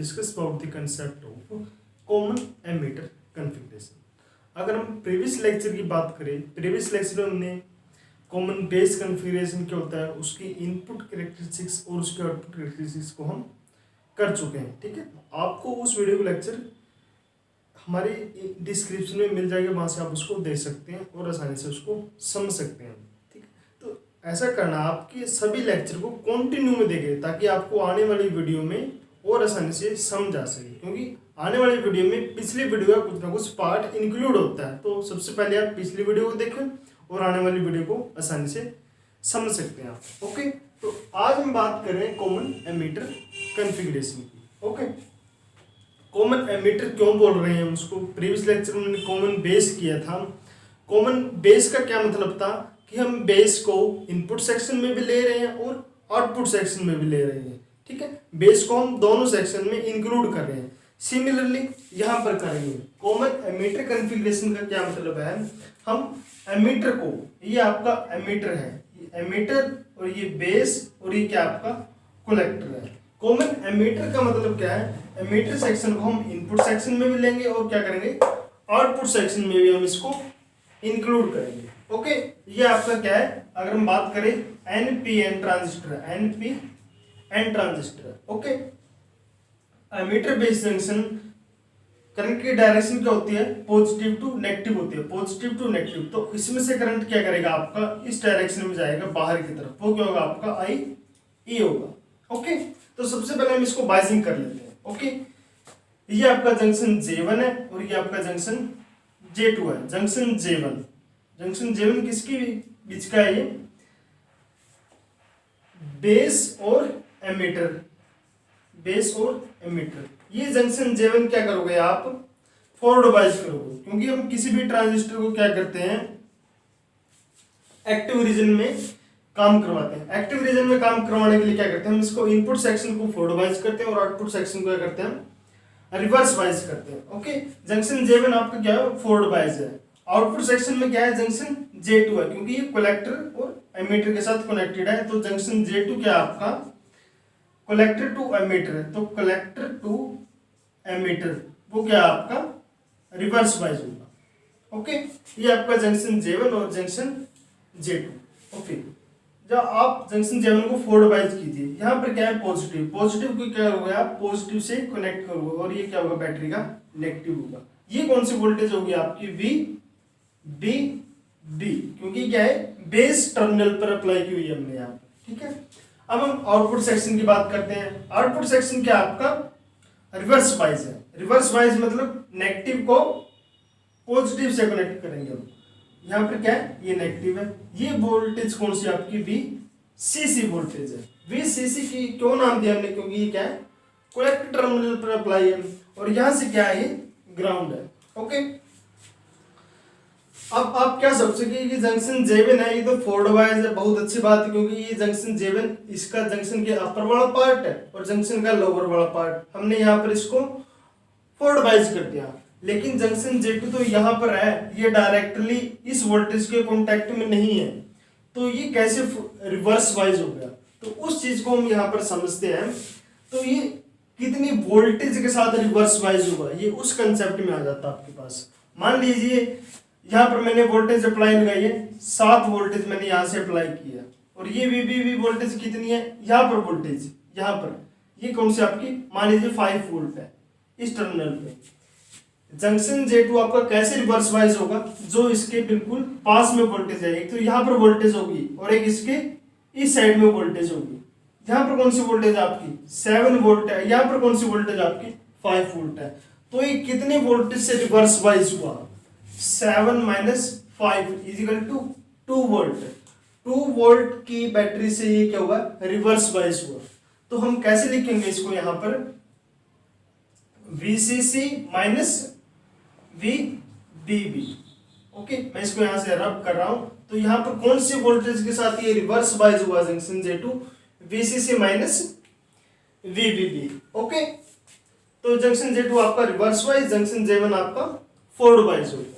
discuss about the concept of common emitter configuration. अगर हम previous lecture की बात करें, प्रीवियस लेक्चर में हमने कॉमन बेस कॉन्फ़िगरेशन क्या होता है, उसकी इनपुट कैरेक्टरिस्टिक्स और उसके आउटपुट कैरेक्टरिस्टिक्स को हम कर चुके हैं. ठीक है, आपको उस वीडियो का लेक्चर हमारे डिस्क्रिप्शन में मिल जाएगा, वहाँ से आप उसको देख सकते हैं और आसानी से उसको समझ सकते हैं. ठीक है, तो ऐसा करना, आपके सभी लेक्चर को कंटिन्यू में देखें ताकि आपको आने वाली वीडियो में और आसानी से समझ आ सके, क्योंकि आने वाली वीडियो में पिछली वीडियो का कुछ ना कुछ पार्ट इंक्लूड होता है. तो सबसे पहले आप पिछली वीडियो को देखें और आने वाली वीडियो को आसानी से समझ सकते हैं आप. ओके, तो आज हम बात कर रहे हैं कॉमन एमिटर कॉन्फ़िगरेशन की. ओके, कॉमन एमिटर क्यों बोल रहे हैं हम उसको, प्रीवियस लेक्चर में हमने कॉमन बेस किया था. कॉमन बेस का क्या मतलब था कि हम बेस को इनपुट सेक्शन में भी ले रहे हैं और आउटपुट सेक्शन में भी ले रहे हैं. ठीक है, बेस को हम दोनों सेक्शन में इंक्लूड कर रहे हैं. सिमिलरली यहाँ पर करेंगे. कॉमन एमिटर कॉन्फ़िगरेशन का क्या मतलब है, हम एमिटर को, ये आपका एमिटर है, ये एमिटर और ये बेस और ये क्या आपका कलेक्टर है. कॉमन एमिटर का मतलब क्या है, एमिटर सेक्शन को हम इनपुट सेक्शन में भी लेंगे और क्या करेंगे, आउटपुट सेक्शन में भी हम इसको इंक्लूड करेंगे. ओके, ये आपका क्या है, अगर हम बात करें NPN transistor, NPN transistor. Okay, emitter base junction current की डायरेक्शन क्या होती है, पॉजिटिव टू नेगेटिव होती है, पॉजिटिव टू नेगेटिव. तो इसमें से करंट क्या करेगा, आपका इस डायरेक्शन में जाएगा बाहर की तरफ, वो क्या होगा, आपका आई ई होगा. ओके, तो सबसे पहले हम इसको बाइजिंग कर लेते हैं. ओके, ये आपका जंक्शन J1 है और ये आपका जंक्शन J2 है. जंक्शन J1 किसकी बीच का है, ये बेस और एमिटर, बेस और एमिटर. ये जंक्शन J1 क्या करोगे आप, फॉरवर्ड बाइज करोगे, क्योंकि हम किसी भी ट्रांजिस्टर को क्या करते हैं, एक्टिव रीजन में काम करवाते हैं. एक्टिव रीजन में काम करवाने के लिए क्या करते हैं, हम इसको इनपुट सेक्शन को फॉरवर्ड बाइज करते हैं और आउटपुट सेक्शन को क्या करते हैं, रिवर्स बाइज करते हैं. ओके, जंक्शन J1 आपका क्या है, फॉरवर्ड बाइज है. आउटपुट सेक्शन में क्या है, जंक्शन J2 है, क्योंकि ये कलेक्टर और एमिटर के साथ कनेक्टेड है. तो जंक्शन J2 क्या आपका कलेक्टर टू एमिटर है, तो कलेक्टर टू एमिटर वो क्या आपका रिवर्स बाइज होगा. ओके, ये आपका जंक्शन J1 और जंक्शन J2. ओके, जब आप जंक्शन J1 को फॉरवर्ड बाइज कीजिए, यहाँ पर क्या है, पॉजिटिव, पॉजिटिव को क्या होगा, आप पॉजिटिव से कनेक्ट करोगे और ये क्या होगा, बैटरी का नेगेटिव होगा. ये कौन सी वोल्टेज होगी आपकी, VBB, क्योंकि क्या है, बेस टर्मिनल पर अप्लाई की हुई है हमने यहाँ. ठीक है, अब हम आउटपुट सेक्शन की बात करते हैं. आउटपुट सेक्शन क्या आपका रिवर्स बाइज है. रिवर्स बाइज मतलब नेगेटिव को पॉजिटिव से कनेक्ट करेंगे हम. यहाँ पर क्या है, ये नेगेटिव है. ये वोल्टेज कौन सी आपकी, VCC वोल्टेज है. VCC की क्यों नाम दिया हमने, क्योंकि ये क्या है, कलेक्टर टर्मिनल पर अप्लाई है और यहाँ से क्या है, ये ग्राउंड है. ओके, अब आप क्या सोच सके, ये जंक्शन J1 है, ये तो फॉरवर्ड बाइज है, बहुत अच्छी बात है, क्योंकि ये जंक्शन J1 इसका जंक्शन के अपर वाला पार्ट है और जंक्शन का लोअर वाला पार्ट हमने यहाँ पर इसको फॉरवर्ड बाइज कर दिया. लेकिन जंक्शन J2 तो यहाँ पर है, ये डायरेक्टली इस वोल्टेज के कॉन्टेक्ट में नहीं है, तो ये कैसे रिवर्स बाइज हो गया. तो उस चीज को हम यहाँ पर समझते हैं. तो ये कितनी वोल्टेज के साथ रिवर्स बाइज होगा, ये उस कंसेप्ट में आ जाता है आपके पास. मान लीजिए यहाँ पर मैंने वोल्टेज अप्लाई लगाई है, 7 वोल्टेज मैंने यहाँ से अप्लाई किया और ये VBB वोल्टेज कितनी है, यहाँ पर वोल्टेज, यहाँ पर ये कौन सी आपकी, मान लीजिए 5 वोल्ट है इस टर्मिनल पे. जंक्शन J2 आपका कैसे रिवर्स बाइज होगा, जो इसके बिल्कुल पास में वोल्टेज है, एक तो यहाँ पर वोल्टेज होगी और एक इसके इस साइड में वोल्टेज होगी. यहाँ पर कौन सी वोल्टेज आपकी 7 वोल्ट है, यहाँ पर कौन सी वोल्टेज आपकी 5 वोल्ट है. तो ये कितने वोल्टेज से रिवर्स बाइज हुआ, 7 - 5 = 2 वोल्ट. 2 वोल्ट की बैटरी से ये क्या हुआ, रिवर्स बाइज हुआ. तो हम कैसे लिखेंगे इसको, यहाँ पर VCC - VBB. ओके, मैं इसको यहाँ से रब कर रहा हूं. तो यहाँ पर कौन सी वोल्टेज के साथ ये रिवर्स बाइज हुआ, junction J2, VCC - VBB. Okay, तो जंक्शन J2 आपका रिवर्स बाइज, जंक्शन J1 आपका फॉरवर्ड बाइज होगा.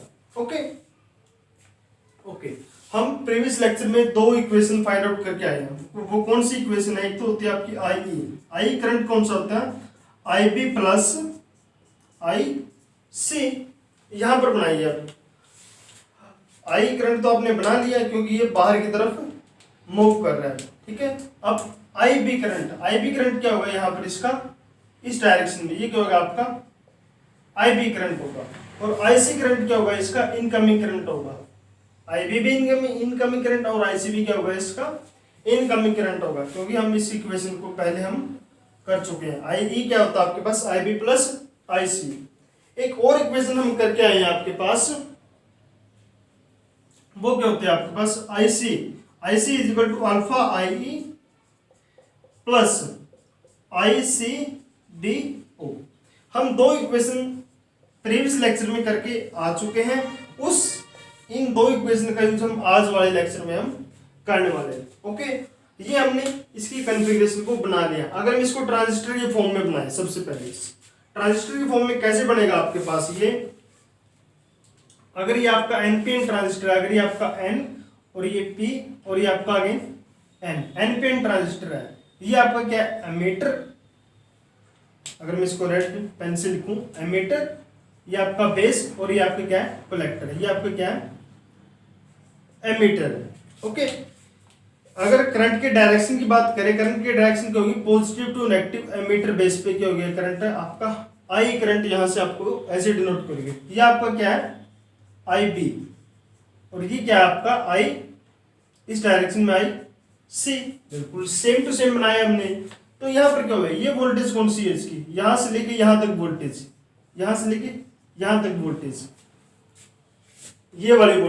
ओके, हम प्रीवियस लेक्चर में 2 इक्वेशन फाइंड आउट करके आए हैं. वो कौन सी इक्वेशन है, एक तो होती है आपकी आई करंट कौन सा होता है, आई बी प्लस आई सी। यहां पर बनाइए आप, आई करंट तो आपने बना लिया क्योंकि ये बाहर की तरफ मूव कर रहा है, ठीक है। अब आई बी करंट क्या होगा यहाँ पर इसका, इस डायरेक्शन में, ये क्या होगा आपका आई बी करंट होगा। और आई सी करंट क्या होगा इसका, इनकमिंग करंट होगा। आई बी भी इनकमिंग करंट और आई सी भी क्या होगा इसका इनकमिंग करंट होगा, क्योंकि हम इस इक्वेशन को पहले हम कर चुके हैं। आई ई क्या होता है आपके पास, आई बी प्लस आई सी। एक और इक्वेशन हम करके आए हैं आपके पास, वो क्या होते हैं आपके पास I C is equal to alpha I E plus I C D O. हम दो इक्वेशन प्रीवियस लेक्चर में करके आ चुके हैं, इन दो इक्वेशन का यूज हम आज वाले लेक्चर में हम करने वाले हैं। ओके, ये हमने इसकी कॉन्फ़िगरेशन को बना लिया। अगर हम इसको ट्रांजिस्टर के फॉर्म में बनाए, सबसे पहले ट्रांजिस्टर के फॉर्म में कैसे बनेगा आपके पास ये, अगर ये आपका एनपीएन ट्रांजिस्टर है, अगर ये आपका एन और ये पी और ये आपका अगेन एनपीएन ट्रांजिस्टर है, ये आपका क्या एमीटर, अगर मैं इसको रेड पेन से लिखूं एमीटर, ये आपका बेस और ये आपका क्या है कलेक्टर है, ये आपका क्या है एमीटर है। ओके, अगर करंट के डायरेक्शन की बात करें, करंट की डायरेक्शन क्या होगी, positive to negative emitter base पे क्या हो गया करंट है आपका आई करंट, यहां से आपको ऐसे डिनोट करेंगे, ये आपका क्या है आई बी और ये क्या है आपका आई, इस डायरेक्शन में आई सी। बिल्कुल सेम टू सेम बनाया हमने। तो यहां पर क्या होगा, ये वोल्टेज कौन सी है इसकी, यहां से लेके यहां तक वोल्टेज, यहां से लेके यहां तक वोल्टेज, ये वाली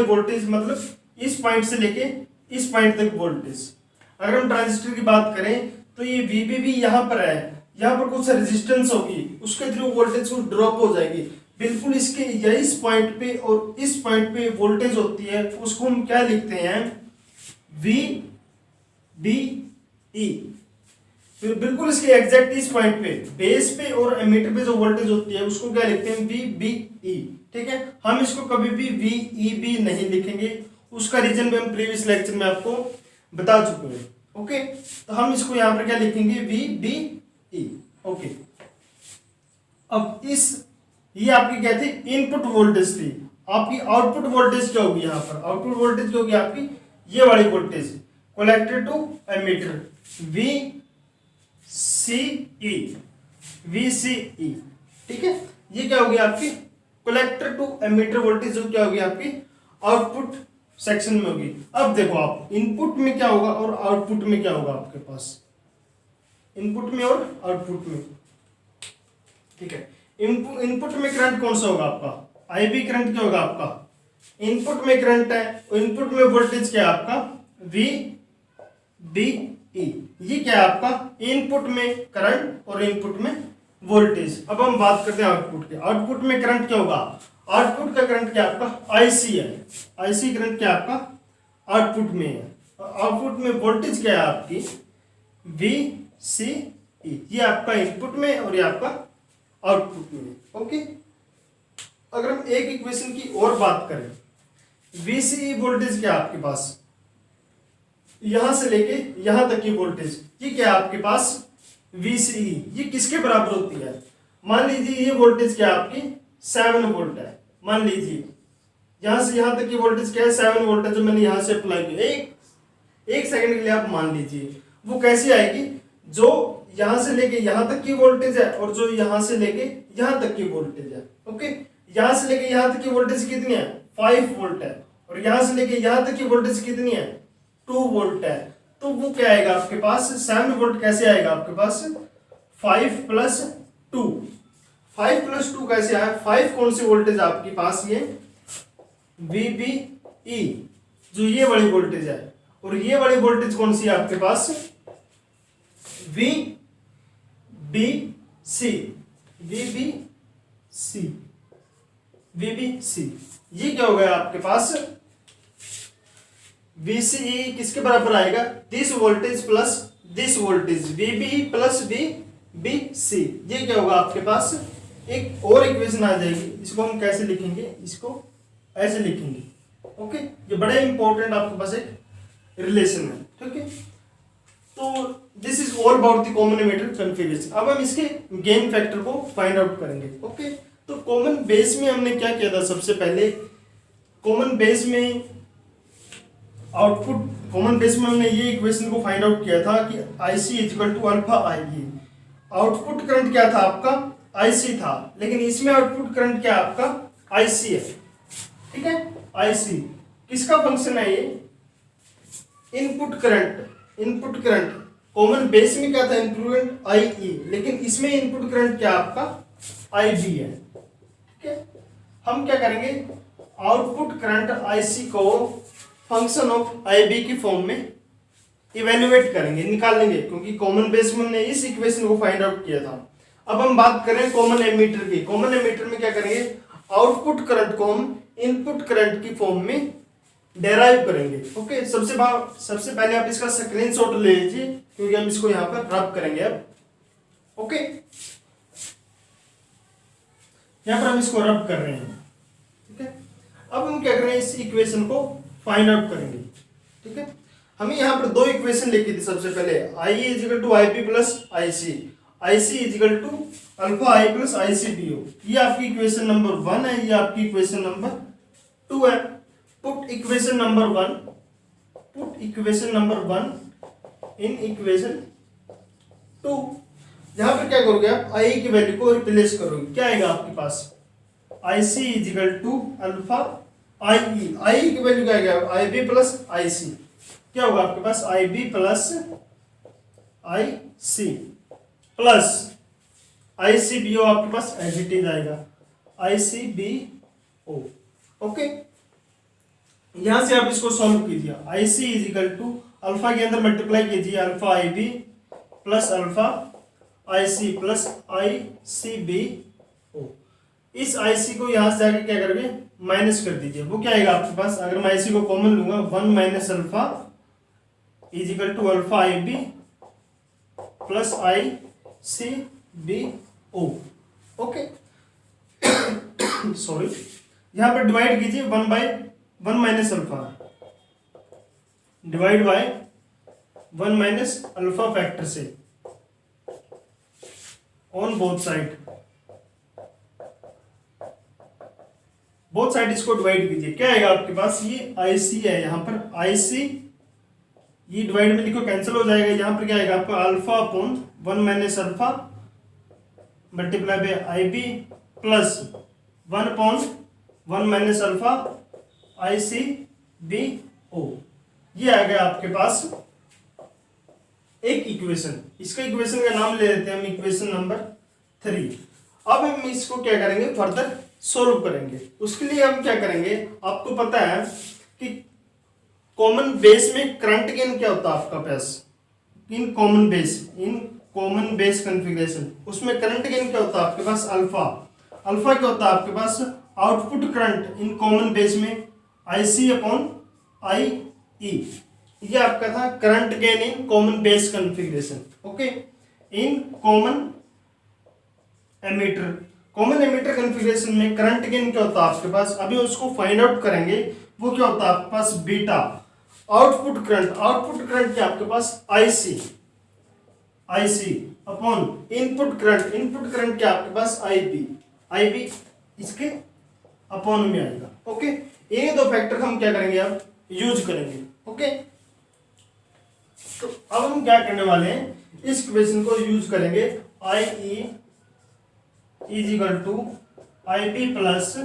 वोल्टेज मतलब इस पॉइंट से लेके इस पॉइंट तक वोल्टेज। अगर हम ट्रांजिस्टर की बात करें तो ये वीबी भी यहाँ पर है, यहाँ पर कुछ रेजिस्टेंस होगी, उसके थ्रू वोल्टेज को ड्रॉप हो जाएगी। बिल्कुल इसके यही इस पॉइंट पे और इस पॉइंट पे वोल्टेज होती है, उसको हम क्या लिखते हैं वी बी ई। फिर बिल्कुल इसके एग्जैक्ट इस पॉइंट पे बेस पे और एमीटर पे जो वोल्टेज होती है उसको क्या लिखते हैं वी बी ई, ठीक है। हम इसको कभी भी वी ई बी नहीं लिखेंगे, उसका रीजन भी हम प्रीवियस लेक्चर में आपको बता चुके हैं। ओके, तो हम इसको यहां पर क्या लिखेंगे वी बी ई। ओके, अब ये आपकी क्या थी इनपुट वोल्टेज थी, आपकी आउटपुट वोल्टेज क्या होगी, यहाँ पर आउटपुट वोल्टेज क्या होगी आपकी ये वाली voltage collector to emitter V C E, ठीक है। ये क्या होगी आपकी कलेक्टर टू एमीटर वोल्टेज, जो क्या होगी आपकी आउटपुट सेक्शन में होगी। अब देखो आप इनपुट में क्या होगा और आउटपुट में क्या होगा आपके पास, इनपुट में और आउटपुट में, ठीक है। इनपुट में करंट कौन सा होगा आपका आई बी करंट क्या होगा आपका, इनपुट में करंट है और इनपुट में वोल्टेज क्या है आपका वी बी ई। ये क्या है आपका इनपुट में करंट और इनपुट में वोल्टेज। अब हम बात करते हैं आउटपुट के। आउटपुट में करंट क्या होगा, आउटपुट का करंट क्या आपका आईसी है, आईसी करंट क्या आपका आउटपुट में है। आउटपुट में वोल्टेज क्या है आपकी वी सी ई, ये आपका इनपुट में और ये आपका आउटपुट में। ओके, अगर हम एक इक्वेशन की और बात करें, वी सी ई वोल्टेज क्या आपके पास, यहां से लेके यहां तक की वोल्टेज, ये क्या है आपके पास वी सी ई, ये किसके बराबर होती है। मान लीजिए ये वोल्टेज क्या आपकी 7 वोल्ट है, मान लीजिए यहां से यहां तक की वोल्टेज क्या है 7 वोल्ट है, जो मैंने यहां से अप्लाई किया। एक सेकंड के लिए आप मान लीजिए वो कैसी आएगी, जो यहां से लेके यहां तक की वोल्टेज है और जो यहां से लेके यहां तक की वोल्टेज है। ओके, यहां से लेके यहां तक की वोल्टेज कितनी है 5 वोल्ट है और यहां से लेके यहां तक की वोल्टेज कितनी है 2 वोल्ट है। तो वो क्या आएगा आपके पास 7 वोल्ट कैसे आएगा आपके पास 5 प्लस 2, 5 प्लस 2 कैसे आया, 5 कौन सी वोल्टेज आपके पास ये VBE, जो ये वाली वोल्टेज है, और ये वाली वोल्टेज कौन सी है आपके पास VBC। ये क्या हो गया आपके पास VCE किसके बराबर आएगा, this voltage plus this voltage VBE plus VBC। ये क्या होगा आपके पास एक और इक्वेशन आ जाएगी, इसको हम कैसे लिखेंगे, इसको ऐसे लिखेंगे। ओके, ये बड़ा इंपॉर्टेंट आपके पास एक रिलेशन है। ठीक है, तो this is all about the common emitter configuration. अब हम इसके गेन फैक्टर को फाइंड आउट करेंगे। ओके, तो कॉमन बेस में हमने क्या किया था, सबसे पहले कॉमन बेस में आउटपुट, कॉमन बेस में हमने ये इक्वेशन को फाइंड आउट किया था कि IC equal to alpha IE। Output current क्या था आपका, IC था, लेकिन इसमें आउटपुट करंट क्या आपका IC है। ठीक है, IC किसका फंक्शन है, ये input current. Input current common base में क्या था, इनपुट करंट IE, लेकिन इसमें इनपुट करंट क्या आपका IB है। ठीक है, हम क्या करेंगे, आउटपुट करंट IC को फंक्शन ऑफ IB की फॉर्म में इवेल्युएट करेंगे, निकालेंगे, क्योंकि कॉमन बेस में हमने इस इक्वेशन को फाइंड आउट किया था। अब हम बात करें कॉमन एमीटर की। कॉमन एमीटर में क्या करेंगे, आउटपुट करंट को हम इनपुट करंट की फॉर्म में डेराइव करेंगे। ओके, सबसे पहले आप इसका स्क्रीनशॉट ले लीजिए, क्योंकि हम इसको यहाँ पर रब करेंगे अब। ओके, यहाँ पर हम इसको रब कर रहे हैं। ठीक है, अब हम क्या करें, इस इक्वेशन को फाइंड आउट करेंगे। ठीक है, हमें यहाँ पर दो इक्वेशन लिखी थी। सबसे पहले IE is equal to IP plus IC, IC is equal to alpha I plus ICBO। ये आपकी इक्वेशन नंबर 1 है, ये आपकी इक्वेशन नंबर 2 है। Put equation number 1 in equation 2। यहाँ पर क्या करोगे आप, I की वैल्यू को रिप्लेस करोगे, क्या आएगा आपके पास, IC is equal to alpha IE की वैल्यू क्या आएगा, IB प्लस IC। क्या होगा आपके पास, IB plus IC plus ICBO आपके पास एज इट इज आएगा, ICBO। ओके, यहां से आप इसको सॉल्व कीजिए। IC is equal to alpha के अंदर मल्टीप्लाई कीजिए, alpha IB plus alpha IC plus ICBO। इस IC को यहां से जाके क्या करोगे, माइनस कर दीजिए। वो क्या आएगा आपके पास, अगर मैं IC को कॉमन लूंगा, 1 minus alpha is equal to alpha IB plus ICBO। Okay, sorry, यहां पर डिवाइड कीजिए 1 minus alpha divide by 1 minus alpha factor से ऑन बोथ साइड इसको डिवाइड कीजिए। क्या आएगा आपके पास, ये IC है, यहाँ पर IC, ये डिवाइड में लिखो कैंसिल हो जाएगा। यहाँ पर क्या आएगा आपका, alpha upon 1 minus alpha multiply by IB plus 1 upon 1 minus alpha ICBO। ये आ गया आपके पास एक इक्वेशन। इसका इक्वेशन का नाम ले लेते हैं हम इक्वेशन नंबर 3। अब हम इसको क्या करेंगे, फर्दर सोल्व करेंगे। उसके लिए हम क्या करेंगे, आपको पता है कि कॉमन बेस में करंट गेन क्या होता है आपका पास, इन कॉमन बेस कॉन्फ़िगरेशन, उसमें करंट गेन क्या होता है आपके पास, अल्फा क्या होता है आपके पास, output current in common base में IC अपॉन IE। ये आपका था current gain in common base configuration. Okay, in common emitter configuration में करंट गेन क्या होता है आपके पास, अभी उसको फाइंड आउट करेंगे। वो क्या होता है आपके पास, बीटा। आउटपुट करंट क्या आपके पास, IC अपॉन इनपुट करंट क्या आपके पास, IB इसके अपॉन में आएगा। ओके, ये दो फैक्टर हम क्या करेंगे, अब यूज करेंगे। ओके, तो अब हम क्या करने वाले हैं, इस इक्वेशन को यूज करेंगे, IE is equal to IB plus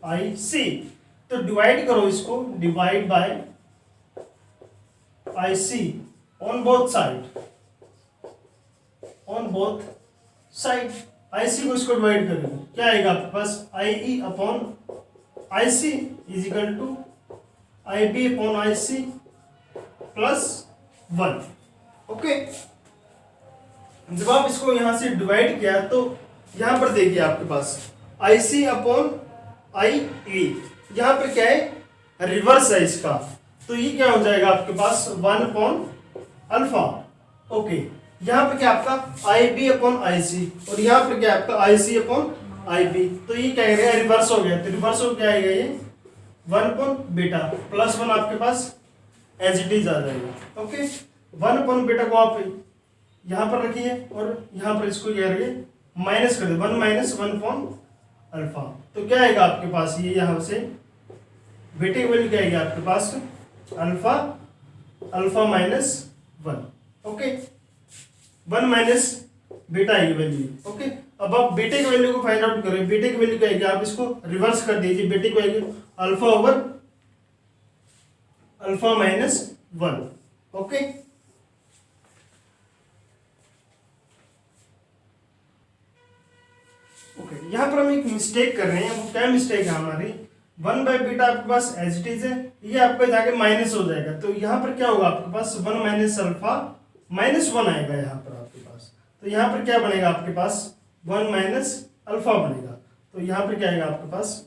IC। तो डिवाइड करो इसको, divide by IC on both side IC को इसको डिवाइड करेंगे, क्या आएगा आपके पास, IE upon IC is equal to IB upon IC plus 1। Okay, जब आप इसको यहां से डिवाइड किया तो यहां पर देखिए आपके पास IC अपॉन IE, यहां पर क्या है, रिवर्स है इसका, तो ये क्या हो जाएगा आपके पास, 1 अपॉन अल्फा। ओके, यहाँ पे क्या आपका IB अपॉन IC और यहाँ पे क्या आपका IC अपॉन IB, तो ये क्या है, रिवर्स हो गया। तो रिवर्स हो क्या आएगा, ये 1 अपॉन बीटा प्लस 1 आपके पास एज इट इज आ जाएगा। ओके, 1 अपॉन बीटा को आप यहाँ पर रखिए और यहाँ पर इसको क्या करिए माइनस कर दे, 1 माइनस 1 अपॉन अल्फा। तो क्या आएगा आपके पास, ये यहाँ से बीटा की वैल्यू क्या आएगी आपके पास, alpha minus 1। Okay, 1 minus beta आएगी वैल्यू। ओके, अब आप बीटा की वैल्यू को फाइंड आउट करें। बीटा की वैल्यू क्या आएगी, आप इसको रिवर्स कर दीजिए। बीटा की value alpha over alpha minus 1। Okay, यहां पर हम एक मिस्टेक कर रहे हैं। वो क्या मिस्टेक है हमारी, 1 बाई बीटा आपके पास एज इट इज है, ये आपका जाके माइनस हो जाएगा। तो यहाँ पर क्या होगा आपके पास, 1 माइनस अल्फा माइनस 1 आएगा यहाँ पर आपके पास। तो यहाँ पर क्या बनेगा आपके पास, 1 माइनस अल्फा बनेगा। तो यहाँ पर क्या आएगा आपके पास,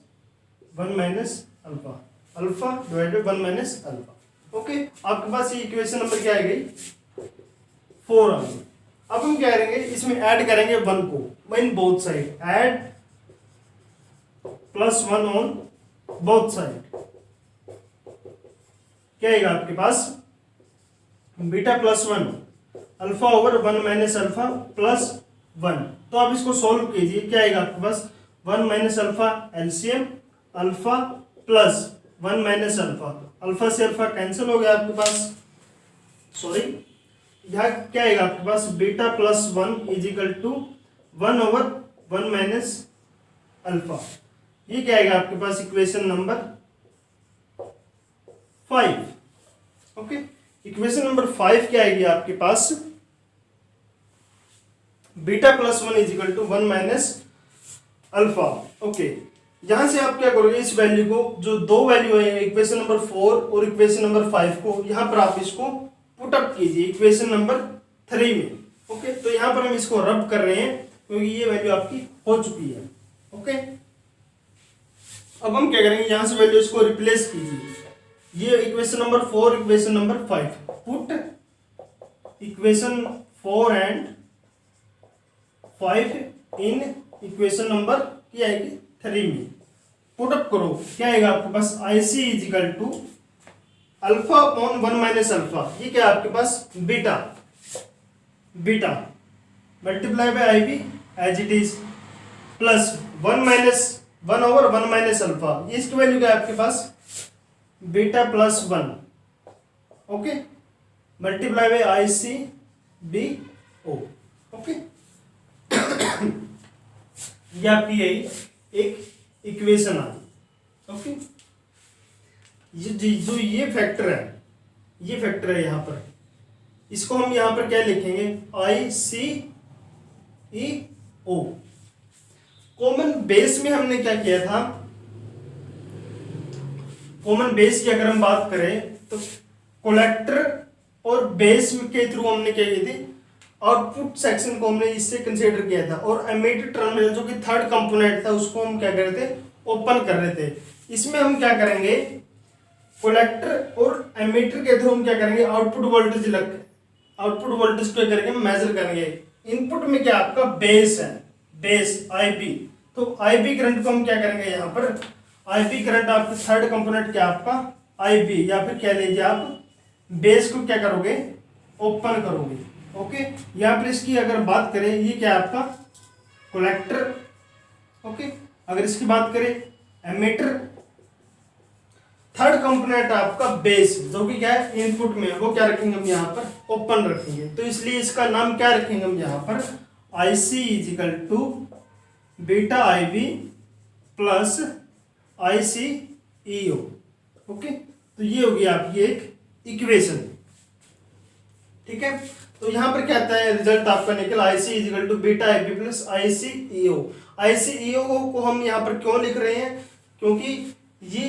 1 minus alpha, alpha divided 1 minus alpha. Okay, आपके पास ये इक्वेशन नंबर क्या आ गई, 4 आ गई। अब हम क्या करेंगे, इसमें ऐड करेंगे 1 को in both side, add +1 on both side. क्या आएगा आपके पास, beta +1 alpha over 1 minus alpha +1। तो आप इसको सोल्व कीजिए, क्या आएगा आपके पास, 1 minus alpha LCM, alpha plus 1 minus alpha, alpha से अल्फा कैंसिल हो गया आपके पास, सॉरी यहाँ क्या आएगा आपके पास, beta +1 is equal to 1 over 1 minus alpha. ये क्या आएगा आपके पास, equation number 5। Okay, equation number 5 क्या आएगी आपके पास, beta +1 is equal to 1 minus alpha. Okay, यहां से आप क्या करोगे, इस वैल्यू को, जो दो वैल्यू है इक्वेशन नंबर 4 और इक्वेशन नंबर 5 को, यहां पर आप इसको पुट अप कीजिए इक्वेशन नंबर 3 में। ओके, तो यहां पर हम इसको रब कर रहे हैं क्योंकि ये वैल्यू आपकी हो चुकी है। ओके, अब हम क्या करेंगे, यहां से वैल्यू इसको रिप्लेस कीजिए, ये equation number 4 equation number 5, put equation 4 and 5 in equation number क्या आएगी 3 में, पुट अप करो। क्या आएगा आपके पास, IC is equal to alpha upon 1 minus alpha, ये क्या है आपके पास, beta, beta multiply by IB as it is, plus 1 over 1 minus alpha, ये इसकी वैल्यू क्या है आपके पास, beta +1। Okay, multiply by ICBO। Okay, ये आपकी यही एक इक्वेशन आ गई। ओके, ये जो ये फैक्टर है यहां पर, इसको हम यहां पर क्या लिखेंगे, ICEO। कॉमन बेस में हमने क्या किया था, कॉमन बेस की अगर हम बात करें तो कोलेक्टर और बेस के थ्रू हमने क्या की थी, आउटपुट सेक्शन को हमने इससे कंसीडर किया था, और एमिटर टर्मिनल जो कि थर्ड कंपोनेंट था उसको हम क्या कर रहे थे, ओपन कर रहे थे। इसमें हम क्या करेंगे, कोलेक्टर और एमिटर के थ्रू हम क्या करेंगे, आउटपुट वोल्टेज को करेंगे मेजर करेंगे। इनपुट में क्या आपका बेस है, बेस IB, तो IB करंट को हम क्या करेंगे, यहाँ पर IB करंट आपका थर्ड कंपोनेंट क्या आपका IB, या फिर कह लीजिए आप बेस को क्या करोगे, ओपन करोगे। ओके, यहाँ पर इसकी अगर बात करें, ये क्या आपका कोलेक्टर। ओके, अगर इसकी बात करें एमिटर, थर्ड कंपोनेंट आपका बेस, जो कि क्या है इनपुट में, वो क्या रखेंगे हम यहाँ पर ओपन रखेंगे। तो इसलिए इसका नाम क्या रखेंगे हम यहाँ पर, IC is equal to beta IB plus ICEO। Okay, तो ये होगी आपकी एक इक्वेशन। ठीक है, तो यहां पर क्या आता है, रिजल्ट आपका निकला IC is equal to beta IB plus ICEO। ICEO को हम यहां पर क्यों लिख रहे हैं, क्योंकि ये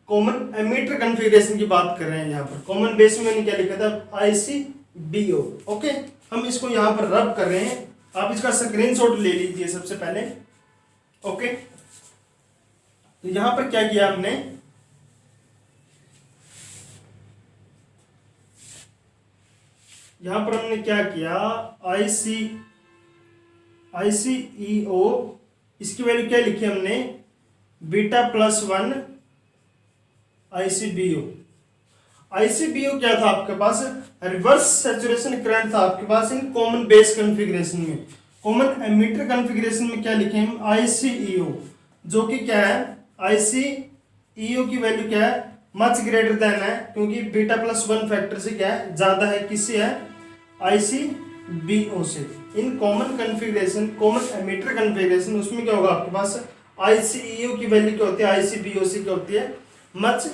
कॉमन एमिटर कॉन्फ़िगरेशन की बात कर रहे हैं। यहाँ पर कॉमन बेस में मैंने क्या लिखा था, ICBO। ओके, हम इसको यहाँ पर रब कर रहे हैं, आप इसका स्क्रीनशॉट ले लीजिए सबसे पहले। ओके, तो यहाँ पर क्या किया हमने, यहां पर हमने क्या किया, ICEO, इसकी वैल्यू क्या लिखी हमने, बीटा +1 ICBO। ICBO क्या था आपके पास, रिवर्स सैचुरेशन करंट था आपके पास इन कॉमन बेस कॉन्फ़िगरेशन में। कॉमन एमिटर कॉन्फ़िगरेशन में क्या लिखे हम, ICEO, जो कि क्या है, ICEO की वैल्यू क्या है, मच ग्रेटर देन है, क्योंकि बीटा प्लस 1 फैक्टर से क्या है, ज्यादा है, किससे है, ICBO से। In common configuration, common emitter configuration, उसमें क्या होगा आपके पास, ICEO की वैल्यू क्या होती है, ICBO से क्या होती है, मच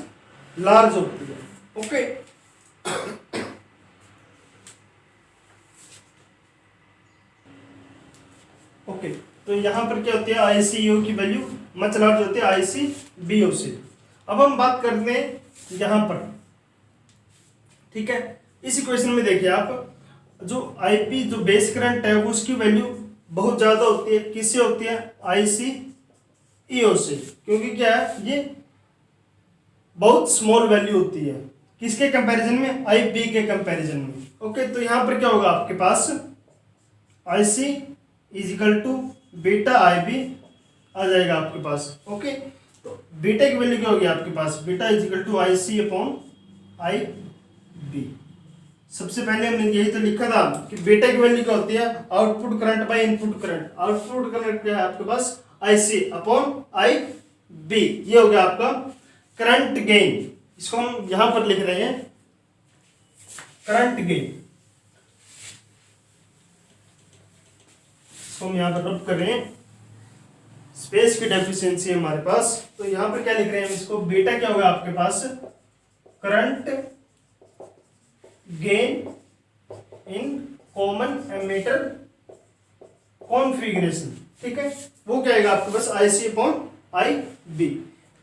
लार्ज होती है। ओके ओके तो यहां पर क्या होती है, ICEO की वैल्यू मच लार्ज होती है ICBO से। अब हम बात करते हैं यहां पर, ठीक है, इस इक्वेशन में देखिए आप, जो IP जो बेस करंट है वो उसकी वैल्यू बहुत ज्यादा होती है, किससे होती है, ICEO से, क्योंकि क्या है, ये बहुत स्मॉल वैल्यू होती है, किसके कंपैरिजन में, IB के कंपैरिजन में। ओके तो यहां पर क्या होगा आपके पास, IC is equal to beta IB आ जाएगा आपके पास। ओके तो बीटा की वैल्यू क्या होगी आपके पास, beta is equal to IC upon IB। सबसे पहले हमने यही तो लिखा था कि बीटा की वैल्यू क्या होती है, output current by input current. Output current क्या है आपके पास, IC अपॉन IB, ये हो गया आपका करंट गेन। इसको हम यहां पर लिख रहे हैं करंट गेन, इसको हम यहां पर रब कर रहे हैं, स्पेस की डेफिशिएंसी है हमारे पास, तो यहां पर क्या लिख रहे हैं इसको, बीटा क्या होगा आपके पास, current gain in common emitter configuration, ठीक है, वो क्या आएगा आपके पास, IC अपॉन IB।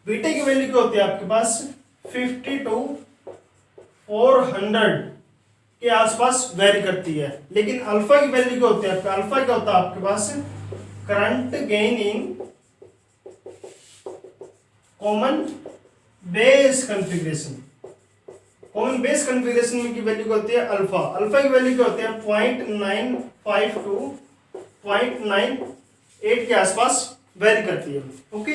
बीटा की वैल्यू क्या होती है आपके पास, 50 to 400 के आसपास वेरी करती है, लेकिन अल्फा की वैल्यू क्या होती है आपका, अल्फा क्या होता है आपके पास, current gain in common base configuration. Common base configuration में की वैल्यू क्या होती है, अल्फा। अल्फा की वैल्यू क्या होती है, 0.95 to 0.98 के आसपास वेरी करती है। ओके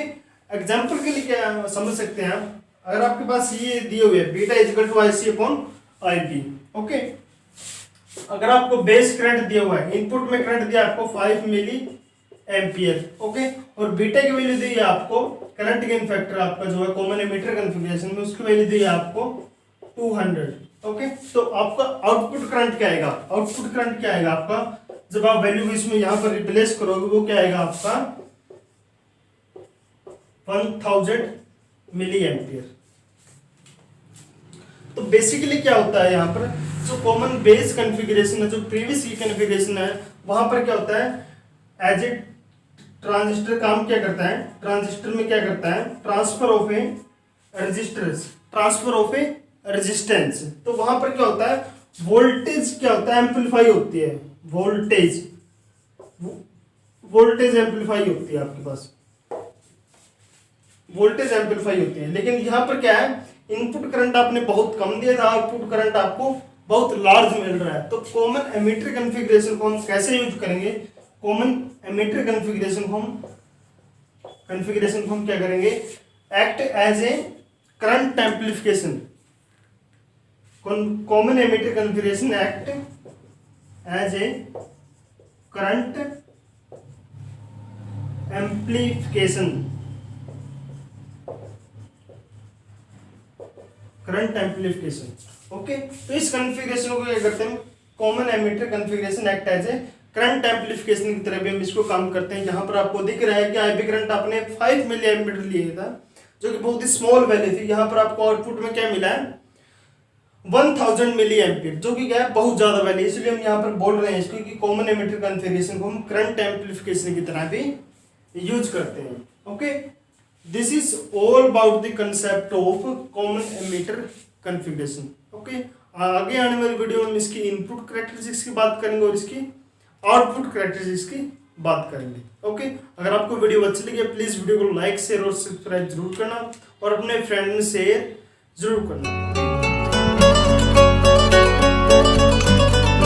एग्जाम्पल के लिए क्या समझ सकते हैं आप, अगर आपके पास ये दिए हुए beta is equal to IC upon IB। Okay अगर आपको बेस करंट दिया हुआ है, इनपुट में करंट दिया आपको 5 मिली एम्पियर, ओके, और बीटा की वैल्यू दी है आपको, करंट गेन फैक्टर आपका जो है कॉमन एमिटर कॉन्फ़िगरेशन में, उसकी वैल्यू दी है आपको 200। ओके तो आपका आउटपुट करंट क्या आएगा, आउटपुट करंट क्या आएगा आपका, जब आप वैल्यू इसमें यहां पर रिप्लेस करोगे, वो क्या आएगा आपका 1000 मिली एम्पियर। तो बेसिकली क्या होता है, यहाँ पर जो कॉमन बेस कॉन्फ़िगरेशन है, जो प्रीवियस की कॉन्फ़िगरेशन है, वहां पर क्या होता है, एज ए ट्रांजिस्टर काम क्या करता है, ट्रांजिस्टर में क्या करता है, transfer of A resistance, transfer of A resistance. तो वहां पर क्या होता है, वोल्टेज क्या होता है, एम्पलीफाई होती है, वोल्टेज वोल्टेज एम्पलीफाई होती है आपके पास, वोल्टेज एम्पलीफाई होती है। लेकिन यहाँ पर क्या है, इनपुट करंट आपने बहुत कम दिया था, आउटपुट करंट आपको बहुत लार्ज मिल रहा है। तो कॉमन एमिटर कॉन्फ़िगरेशन को हम कैसे यूज करेंगे, कॉमन एमिटर कॉन्फ़िगरेशन को हम क्या करेंगे, act as a current amplification. Common emitter configuration act as a current amplification, current amplification. Okay तो इस कॉन्फ़िगरेशन को क्या करते हैं, common emitter configuration act as a current amplification की तरह भी हम इसको काम करते हैं। यहाँ पर आपको दिख रहा है कि IB करंट आपने 5 मिली एम्पीयर लिए था, जो कि बहुत ही स्मॉल वैल्यू थी। यहाँ पर आपको आउटपुट में क्या मिला है, 1000 मिली एम्पीयर, जो कि क्या है बहुत ज्यादा वैल्यू, इसलिए हम यहाँ पर बोल रहे हैं इसको कि कॉमन एमिटर कॉन्फ़िगरेशन को हम करंट एम्पलीफिकेशन की तरह भी यूज करते हैं। Okay this is all about the concept of common emitter configuration. Okay आगे आने वाली वीडियो में इसकी इनपुट कैरेक्टरिस्टिक्स की बात करेंगे और इसकी आउटपुट कैरेक्टरिस्टिक्स की बात करेंगे। ओके अगर आपको वीडियो अच्छी लगी प्लीज वीडियो को लाइक शेयर और सब्सक्राइब जरूर करना और अपने फ्रेंड में शेयर जरूर करना।